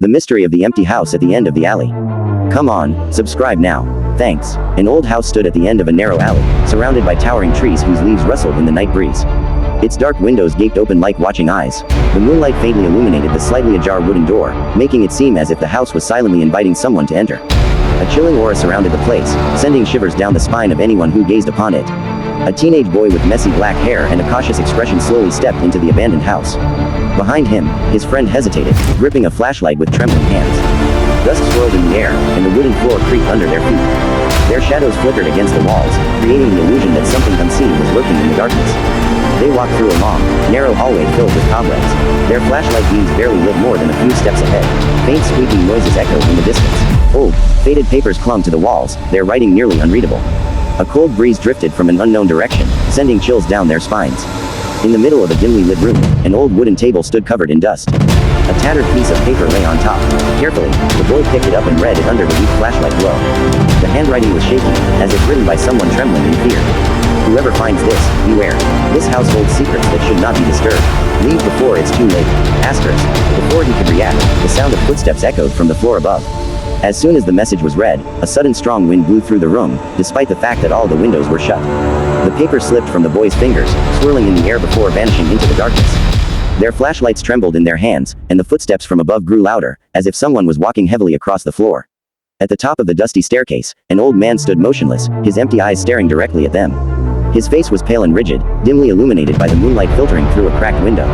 The mystery of the empty house at the end of the alley. Come on, subscribe now. Thanks. An old house stood at the end of a narrow alley, surrounded by towering trees whose leaves rustled in the night breeze. Its dark windows gaped open like watching eyes. The moonlight faintly illuminated the slightly ajar wooden door, making it seem as if the house was silently inviting someone to enter. A chilling aura surrounded the place, sending shivers down the spine of anyone who gazed upon it. A teenage boy with messy black hair and a cautious expression slowly stepped into the abandoned house. Behind him, his friend hesitated, gripping a flashlight with trembling hands. Dust swirled in the air, and the wooden floor creaked under their feet. Their shadows flickered against the walls, creating the illusion that something unseen was lurking in the darkness. They walked through a long, narrow hallway filled with cobwebs. Their flashlight beams barely lit more than a few steps ahead. Faint squeaking noises echoed in the distance. Old, faded papers clung to the walls, their writing nearly unreadable. A cold breeze drifted from an unknown direction, sending chills down their spines. In the middle of a dimly lit room, an old wooden table stood covered in dust. A tattered piece of paper lay on top. Carefully, the boy picked it up and read it under the weak flashlight glow. The handwriting was shaky, as if written by someone trembling in fear. Whoever finds this, beware. This house holds secrets that should not be disturbed. Leave before it's too late. Asterisk. Before he could react, the sound of footsteps echoed from the floor above. As soon as the message was read, a sudden strong wind blew through the room, despite the fact that all the windows were shut. The paper slipped from the boy's fingers, swirling in the air before vanishing into the darkness. Their flashlights trembled in their hands, and the footsteps from above grew louder, as if someone was walking heavily across the floor. At the top of the dusty staircase, an old man stood motionless, his empty eyes staring directly at them. His face was pale and rigid, dimly illuminated by the moonlight filtering through a cracked window.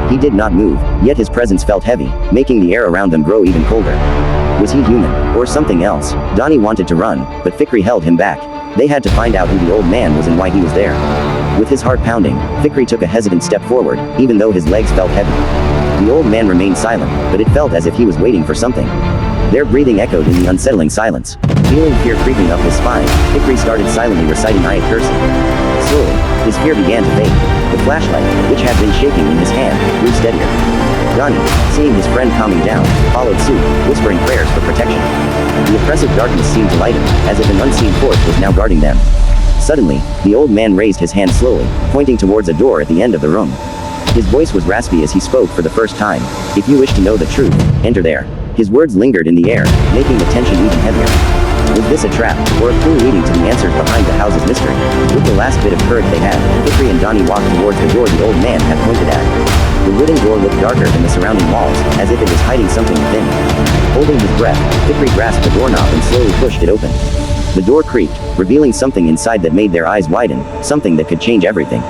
He did not move, yet his presence felt heavy, making the air around them grow even colder. Was he human, or something else? Dani wanted to run, but Fikri held him back. They had to find out who the old man was and why he was there. With his heart pounding, Fikri took a hesitant step forward, even though his legs felt heavy. The old man remained silent, but it felt as if he was waiting for something. Their breathing echoed in the unsettling silence. Feeling fear creeping up his spine, Fikri started silently reciting Ayat Kursi. Slowly, his fear began to fade. The flashlight, which had been shaking in his hand, grew steadier. Dani, seeing his friend calming down, followed suit, whispering prayers for protection. The oppressive darkness seemed to lighten, as if an unseen force was now guarding them. Suddenly, the old man raised his hand slowly, pointing towards a door at the end of the room. His voice was raspy as he spoke for the first time. If you wish to know the truth, enter there. His words lingered in the air, making the tension even heavier. Was this a trap, or a clue leading to the answers behind the house's mystery? With the last bit of courage they had, Fikri and Dani walked towards the door the old man had pointed at. The wooden door looked darker than the surrounding walls, as if it was hiding something within. Holding his breath, Fikri grasped the doorknob and slowly pushed it open. The door creaked, revealing something inside that made their eyes widen, something that could change everything.